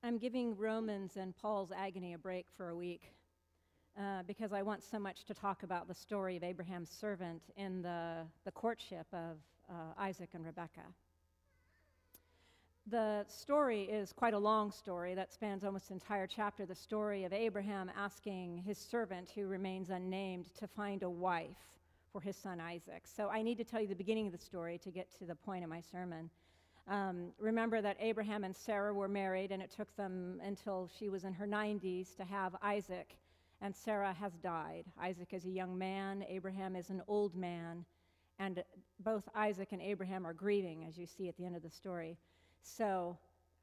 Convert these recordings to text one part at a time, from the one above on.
I'm giving Romans and Paul's agony a break for a week because I want so much to talk about the story of Abraham's servant in the courtship of Isaac and Rebekah. The story is quite a long story that spans almost an entire chapter, the story of Abraham asking his servant, who remains unnamed, to find a wife for his son Isaac. So I need to tell you the beginning of the story to get to the point of my sermon. Remember that Abraham and Sarah were married, and it took them until she was in her 90s to have Isaac, and Sarah has died. Isaac is a young man, Abraham is an old man, and both Isaac and Abraham are grieving, as you see at the end of the story. So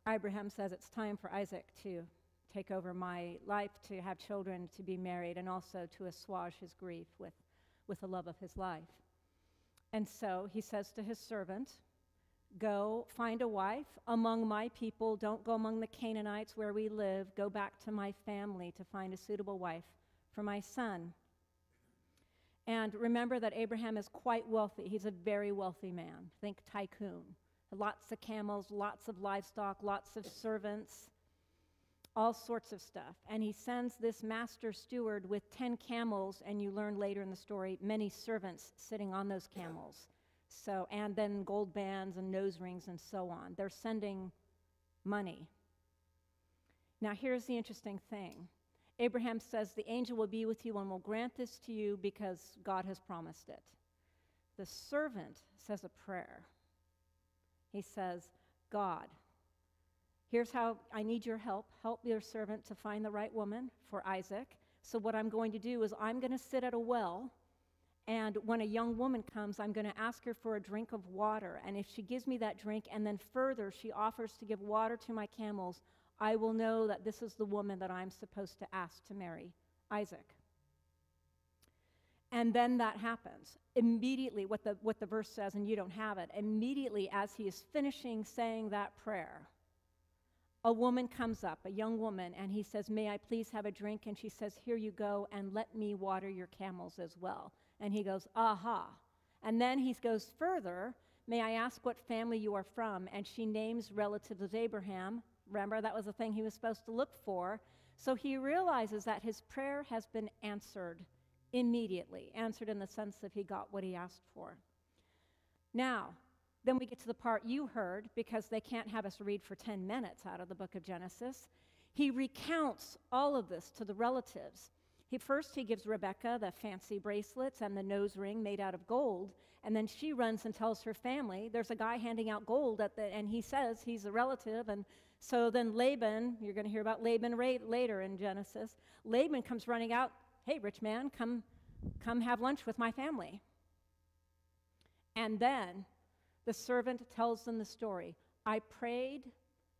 Abraham says, it's time for Isaac to take over my life, to have children, to be married, and also to assuage his grief with the love of his life. And so he says to his servant, go find a wife among my people. Don't go among the Canaanites where we live. Go back to my family to find a suitable wife for my son. And remember that Abraham is quite wealthy. He's a very wealthy man. Think tycoon. Lots of camels, lots of livestock, lots of servants, all sorts of stuff. And he sends this master steward with 10 camels, and you learn later in the story, many servants sitting on those camels. So, and then gold bands and nose rings and so on. They're sending money. Now, here's the interesting thing. Abraham says, the angel will be with you and will grant this to you because God has promised it. The servant says a prayer. He says, God, here's how I need your help. Help your servant to find the right woman for Isaac. So what I'm going to do is I'm going to sit at a well, and when a young woman comes, I'm going to ask her for a drink of water. And if she gives me that drink, and then further she offers to give water to my camels, I will know that this is the woman that I'm supposed to ask to marry Isaac. And then that happens. Immediately, what the verse says, and you don't have it, immediately as he is finishing saying that prayer, a woman comes up, a young woman, and he says, may I please have a drink? And she says, here you go, and let me water your camels as well. And he goes, aha. And then he goes further, may I ask what family you are from? And she names relatives of Abraham. Remember, that was the thing he was supposed to look for. So he realizes that his prayer has been answered immediately, answered in the sense that he got what he asked for. Now, then we get to the part you heard, because they can't have us read for 10 minutes out of the book of Genesis. He recounts all of this to the relatives. First he gives Rebekah the fancy bracelets and the nose ring made out of gold, and then she runs and tells her family, there's a guy handing out gold, and he says he's a relative, and so then Laban, you're going to hear about Laban later in Genesis, Laban comes running out, hey, rich man, come have lunch with my family. And then the servant tells them the story. I prayed.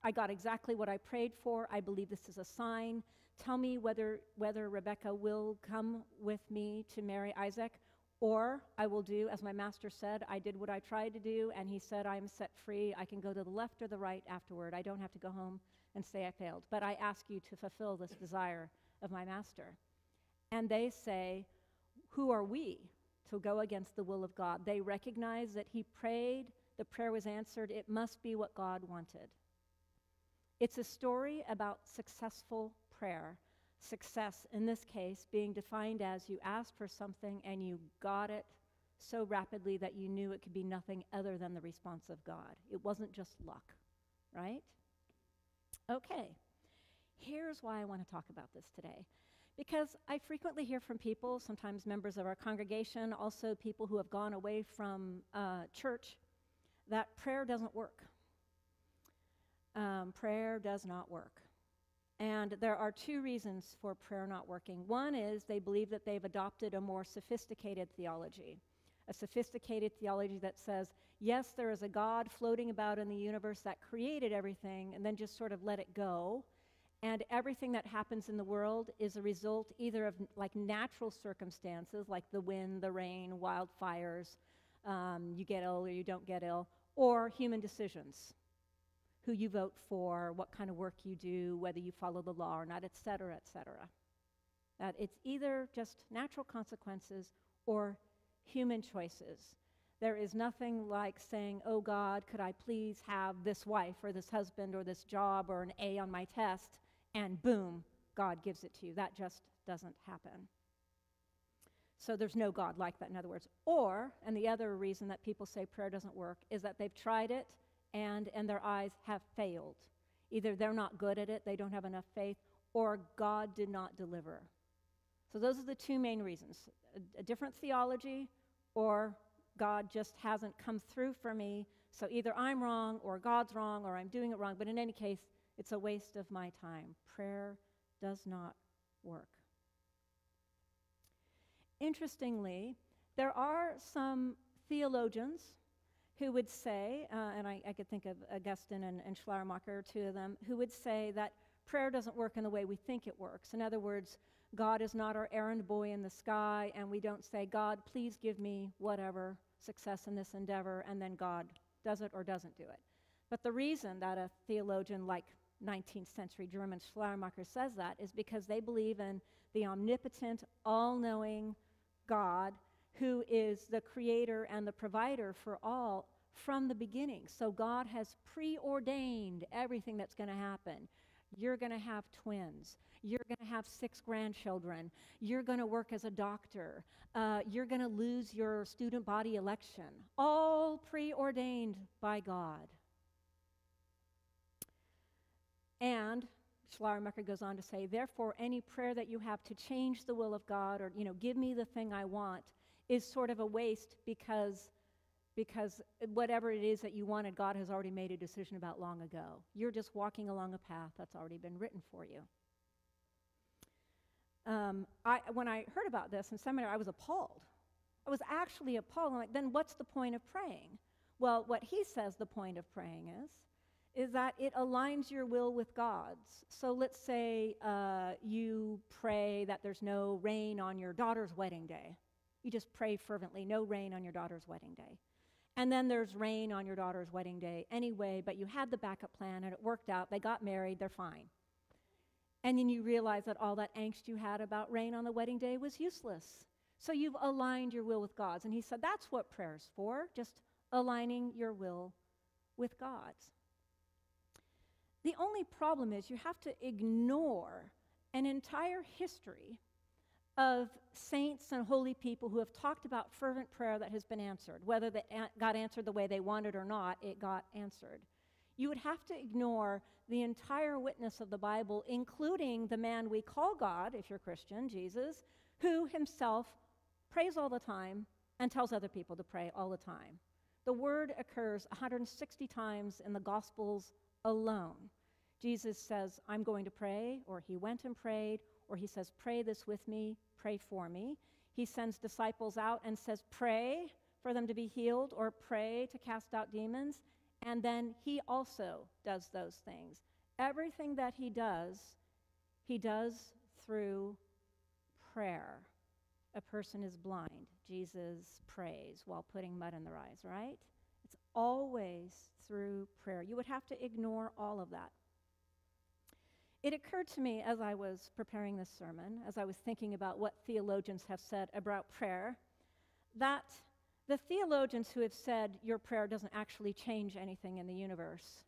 I got exactly what I prayed for. I believe this is a sign. Tell me whether Rebekah will come with me to marry Isaac, or I will do, as my master said, I did what I tried to do, and he said I am set free. I can go to the left or the right afterward. I don't have to go home and say I failed. But I ask you to fulfill this desire of my master. And they say, who are we to go against the will of God? They recognize that he prayed, the prayer was answered, it must be what God wanted. It's a story about successful prayer. Success, in this case, being defined as you asked for something and you got it so rapidly that you knew it could be nothing other than the response of God. It wasn't just luck, right? Okay, here's why I want to talk about this today. Because I frequently hear from people, sometimes members of our congregation, also people who have gone away from church, that prayer doesn't work. Prayer does not work. And there are two reasons for prayer not working. One is they believe that they've adopted a more sophisticated theology. A sophisticated theology that says, yes, there is a God floating about in the universe that created everything and then just sort of let it go. And everything that happens in the world is a result either of like natural circumstances, like the wind, the rain, wildfires, you get ill or you don't get ill, or human decisions, who you vote for, what kind of work you do, whether you follow the law or not, et cetera, et cetera. That it's either just natural consequences or human choices There is nothing like saying, oh God, could I please have this wife or this husband or this job or an A on my test, and boom, God gives it to you. That just doesn't happen. So there's no God like that, in other words. Or, and the other reason that people say prayer doesn't work is that they've tried it and their eyes have failed. Either they're not good at it, they don't have enough faith, or God did not deliver. So those are the two main reasons. A different theology, or God just hasn't come through for me. So either I'm wrong or God's wrong or I'm doing it wrong. But in any case, it's a waste of my time. Prayer does not work. Interestingly, there are some theologians who would say, and I could think of Augustine and Schleiermacher, two of them, who would say that prayer doesn't work in the way we think it works. In other words, God is not our errand boy in the sky, and we don't say, God, please give me whatever success in this endeavor, and then God does it or doesn't do it. But the reason that a theologian like 19th century German Schleiermacher says that is because they believe in the omnipotent, all-knowing God who is the creator and the provider for all from the beginning. So God has preordained everything that's going to happen. You're going to have twins. You're going to have 6 grandchildren. You're going to work as a doctor. You're going to lose your student body election. All preordained by God. And Schleiermacher goes on to say, therefore, any prayer that you have to change the will of God or, give me the thing I want is sort of a waste because whatever it is that you wanted, God has already made a decision about long ago. You're just walking along a path that's already been written for you. When I heard about this in seminary, I was appalled. I was actually appalled. I'm like, then what's the point of praying? Well, what he says the point of praying is that it aligns your will with God's. So let's say you pray that there's no rain on your daughter's wedding day. You just pray fervently, no rain on your daughter's wedding day. And then there's rain on your daughter's wedding day anyway, but you had the backup plan and it worked out. They got married, they're fine. And then you realize that all that angst you had about rain on the wedding day was useless. So you've aligned your will with God's. And he said that's what prayer's for, just aligning your will with God's. The only problem is you have to ignore an entire history of saints and holy people who have talked about fervent prayer that has been answered. Whether that got answered the way they wanted or not, it got answered. You would have to ignore the entire witness of the Bible, including the man we call God, if you're Christian, Jesus, who himself prays all the time and tells other people to pray all the time. The word occurs 160 times in the Gospels alone. Jesus says, I'm going to pray, or he went and prayed, or he says, pray this with me, pray for me. He sends disciples out and says, pray for them to be healed, or pray to cast out demons. And then he also does those things. Everything that he does through prayer. A person is blind. Jesus prays while putting mud in their eyes, right? It's always through prayer. You would have to ignore all of that. It occurred to me as I was preparing this sermon, as I was thinking about what theologians have said about prayer, that the theologians who have said your prayer doesn't actually change anything in the universe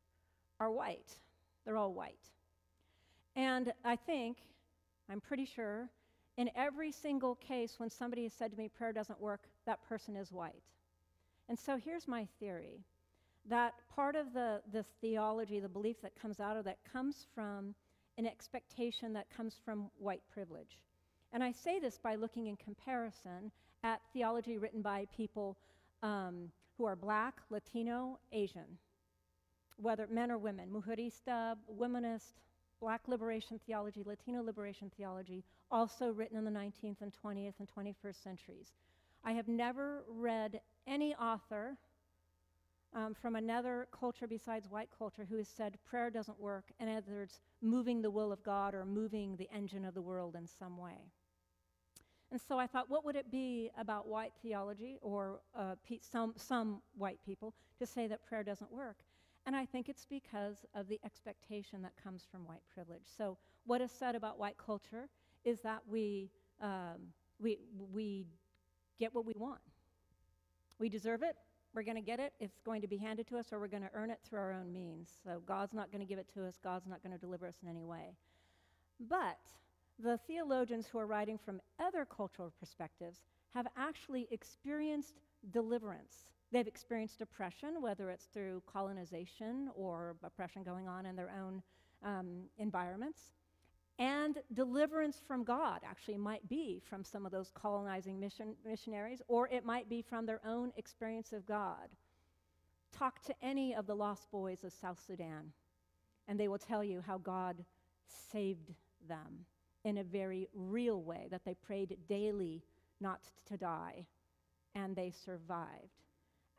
are white. They're all white. And I'm pretty sure, in every single case when somebody has said to me prayer doesn't work, that person is white. And so here's my theory, that part of the theology, the belief that comes out of that comes from an expectation that comes from white privilege. And I say this by looking in comparison at theology written by people who are Black, Latino, Asian, whether men or women, mujerista, womanist, Black liberation theology, Latino liberation theology, also written in the 19th and 20th and 21st centuries. I have never read any author from another culture besides white culture who has said prayer doesn't work, in other words, moving the will of God or moving the engine of the world in some way. And so I thought, what would it be about white theology or some white people to say that prayer doesn't work? And I think it's because of the expectation that comes from white privilege. So what is said about white culture is that we get what we want. We deserve it, We're going to get it. It's going to be handed to us, or we're going to earn it through our own means. So God's not going to give it to us. God's not going to deliver us in any way. But the theologians who are writing from other cultural perspectives have actually experienced deliverance. They've experienced oppression, whether it's through colonization or oppression going on in their own environments. And deliverance from God actually might be from some of those colonizing missionaries, or it might be from their own experience of God. Talk to any of the lost boys of South Sudan, and they will tell you how God saved them in a very real way, that they prayed daily not to die, and they survived.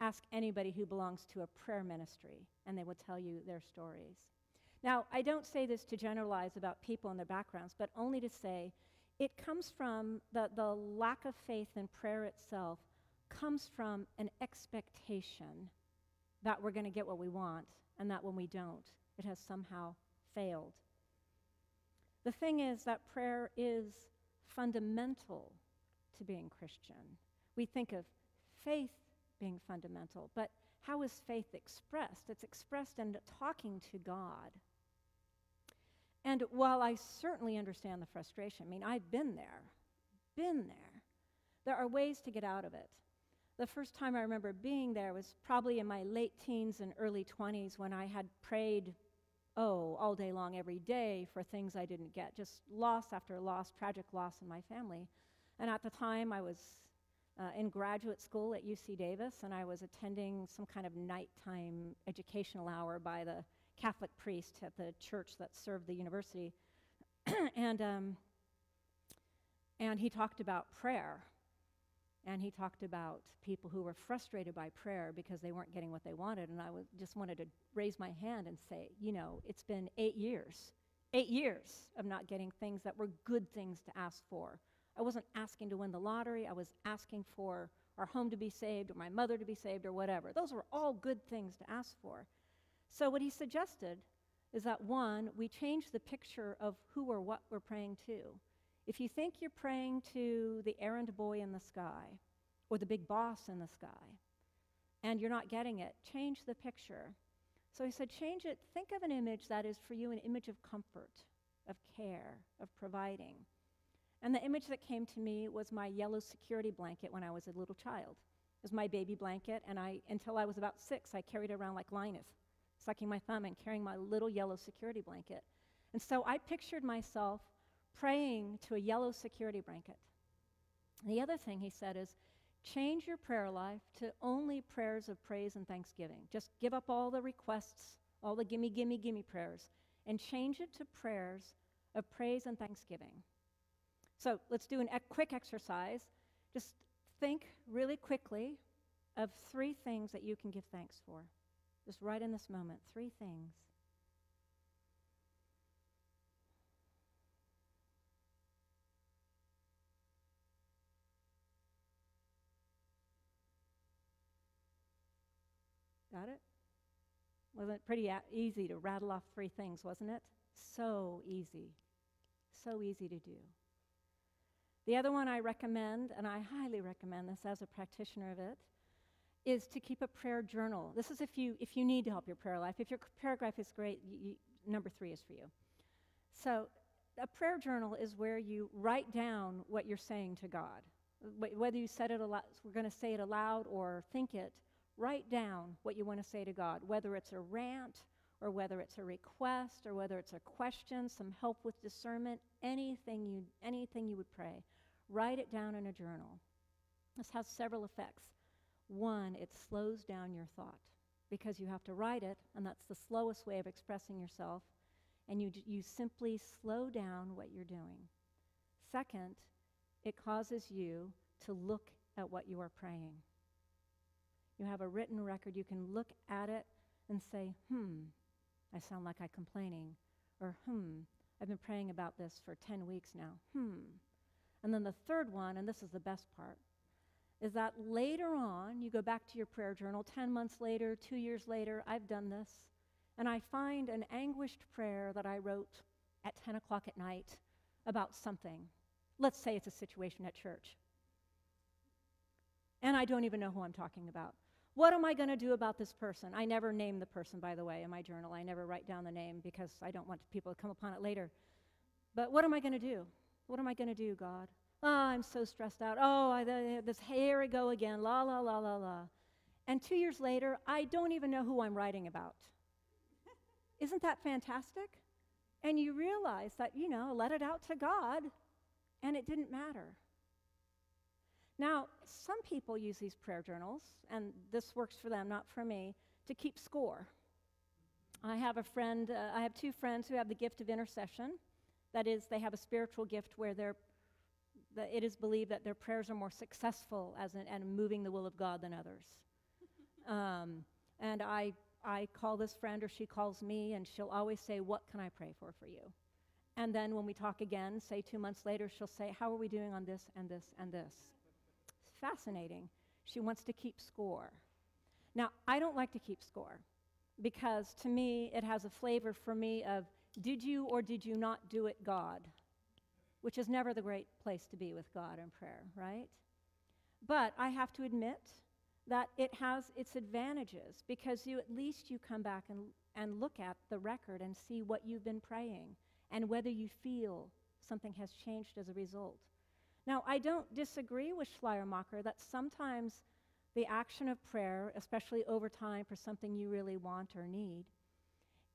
Ask anybody who belongs to a prayer ministry, and they will tell you their stories. Now, I don't say this to generalize about people and their backgrounds, but only to say it comes from the lack of faith in prayer itself comes from an expectation that we're going to get what we want, and that when we don't, it has somehow failed. The thing is that prayer is fundamental to being Christian. We think of faith being fundamental, but how is faith expressed? It's expressed in talking to God. And while I certainly understand the frustration, I mean, I've been there, there are ways to get out of it. The first time I remember being there was probably in my late teens and early 20s when I had prayed, all day long, every day for things I didn't get, just loss after loss, tragic loss in my family. And at the time, I was in graduate school at UC Davis, and I was attending some kind of nighttime educational hour by the Catholic priest at the church that served the university. and he talked about prayer. And he talked about people who were frustrated by prayer because they weren't getting what they wanted. And I just wanted to raise my hand and say, it's been 8 years of not getting things that were good things to ask for. I wasn't asking to win the lottery. I was asking for our home to be saved or my mother to be saved or whatever. Those were all good things to ask for. So what he suggested is that, one, we change the picture of who or what we're praying to. If you think you're praying to the errand boy in the sky or the big boss in the sky and you're not getting it, change the picture. So he said, change it. Think of an image that is for you an image of comfort, of care, of providing. And the image that came to me was my yellow security blanket when I was a little child. It was my baby blanket, and until I was about 6, I carried it around like Linus, sucking my thumb and carrying my little yellow security blanket. And so I pictured myself praying to a yellow security blanket. And the other thing he said is, change your prayer life to only prayers of praise and thanksgiving. Just give up all the requests, all the gimme, gimme, gimme prayers, and change it to prayers of praise and thanksgiving. So let's do a quick exercise. Just think really quickly of 3 things that you can give thanks for. Just right in this moment, 3 things. Got it? Wasn't it pretty easy to rattle off 3 things, wasn't it? So easy. So easy to do. The other one I recommend, and I highly recommend this as a practitioner of it, is to keep a prayer journal. This is if you need to help your prayer life. If your prayer life is great, number 3 is for you. So a prayer journal is where you write down what you're saying to God. Whether you said it aloud, we're going to say it aloud or think it, write down what you want to say to God, whether it's a rant or whether it's a request or whether it's a question, some help with discernment, anything you would pray. Write it down in a journal. This has several effects. 1, it slows down your thought because you have to write it, and that's the slowest way of expressing yourself, and you simply slow down what you're doing. 2nd, it causes you to look at what you are praying. You have a written record. You can look at it and say, I sound like I'm complaining, or I've been praying about this for 10 weeks now, And then the 3rd one, and this is the best part, is that later on, you go back to your prayer journal, 10 months later, 2 years later, I've done this, and I find an anguished prayer that I wrote at 10 o'clock at night about something. Let's say it's a situation at church. And I don't even know who I'm talking about. What am I going to do about this person? I never name the person, by the way, in my journal. I never write down the name because I don't want people to come upon it later. But what am I going to do? What am I going to do, God? Oh, I'm so stressed out. Oh, here we go again. La, la, la, la, la. And 2 years later, I don't even know who I'm writing about. Isn't that fantastic? And you realize that, let it out to God, and it didn't matter. Now, some people use these prayer journals, and this works for them, not for me, to keep score. I have two friends who have the gift of intercession. That is, they have a spiritual gift where it is believed that their prayers are more successful and moving the will of God than others. And I call this friend, or she calls me, and she'll always say, what can I pray for you? And then when we talk again, say 2 months later, she'll say, how are we doing on this and this and this? It's fascinating. She wants to keep score. Now, I don't like to keep score because to me, it has a flavor for me of, did you or did you not do it, God? Which is never the great place to be with God in prayer, right? But I have to admit that it has its advantages because at least you come back and look at the record and see what you've been praying and whether you feel something has changed as a result. Now, I don't disagree with Schleiermacher that sometimes the action of prayer, especially over time for something you really want or need,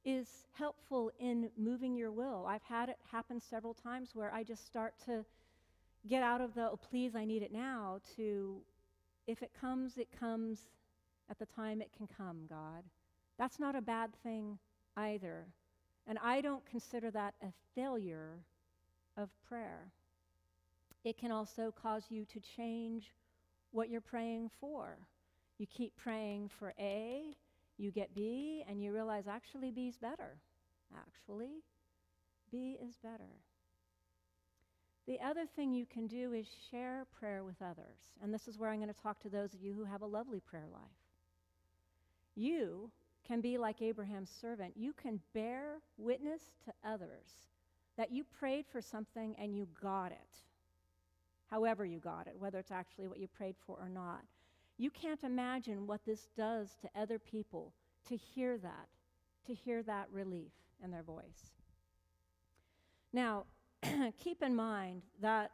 is helpful in moving your will. I've had it happen several times where I just start to get out of the, oh, please, I need it now, to, if it comes at the time it can come, God. That's not a bad thing either. And I don't consider that a failure of prayer. It can also cause you to change what you're praying for. You keep praying for A, you get B, and you realize actually B is better. Actually, B is better. The other thing you can do is share prayer with others. And this is where I'm going to talk to those of you who have a lovely prayer life. You can be like Abraham's servant. You can bear witness to others that you prayed for something and you got it. However you got it, whether it's actually what you prayed for or not. You can't imagine what this does to other people to hear that relief in their voice. Now, keep in mind that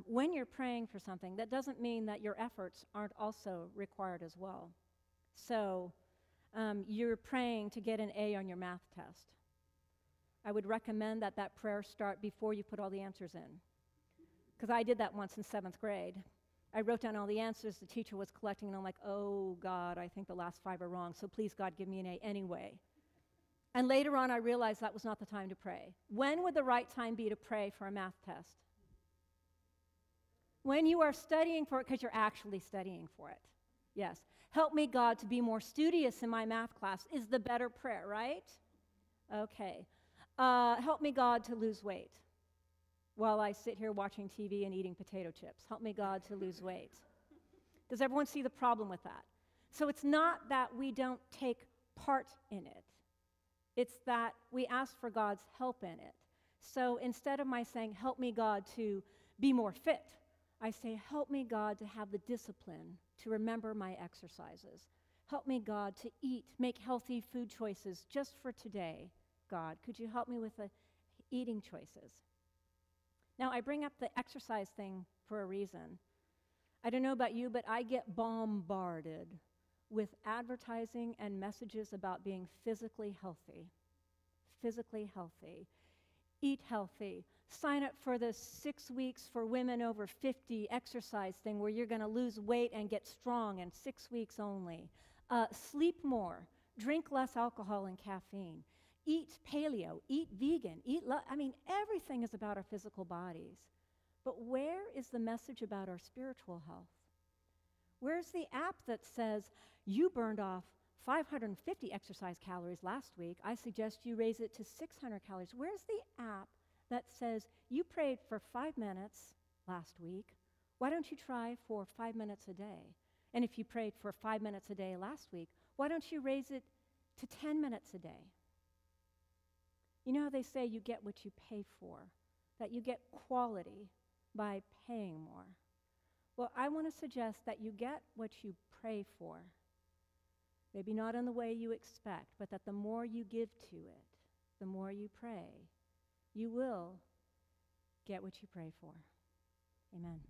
when you're praying for something, that doesn't mean that your efforts aren't also required as well. So you're praying to get an A on your math test. I would recommend that prayer start before you put all the answers in. Because I did that once in 7th grade. I wrote down all the answers the teacher was collecting, and I'm like, oh, God, I think the last 5 are wrong, so please, God, give me an A anyway. And later on, I realized that was not the time to pray. When would the right time be to pray for a math test? When you are studying for it, because you're actually studying for it. Yes. Help me, God, to be more studious in my math class is the better prayer, right? Okay. Help me, God, to lose weight while I sit here watching TV and eating potato chips. Help me, God, to lose weight. Does everyone see the problem with that? So it's not that we don't take part in it. It's that we ask for God's help in it. So instead of my saying, help me, God, to be more fit, I say, help me, God, to have the discipline to remember my exercises. Help me, God, to make healthy food choices just for today, God. Could you help me with the eating choices? Now, I bring up the exercise thing for a reason. I don't know about you, but I get bombarded with advertising and messages about being physically healthy. Physically healthy. Eat healthy. Sign up for the 6 weeks for women over 50 exercise thing where you're going to lose weight and get strong in 6 weeks only. Sleep more. Drink less alcohol and caffeine. Eat paleo, eat vegan, everything is about our physical bodies. But where is the message about our spiritual health? Where's the app that says, you burned off 550 exercise calories last week, I suggest you raise it to 600 calories. Where's the app that says, you prayed for 5 minutes last week, why don't you try for 5 minutes a day? And if you prayed for 5 minutes a day last week, why don't you raise it to 10 minutes a day? You know how they say you get what you pay for, that you get quality by paying more. Well, I want to suggest that you get what you pray for. Maybe not in the way you expect, but that the more you give to it, the more you pray, you will get what you pray for. Amen.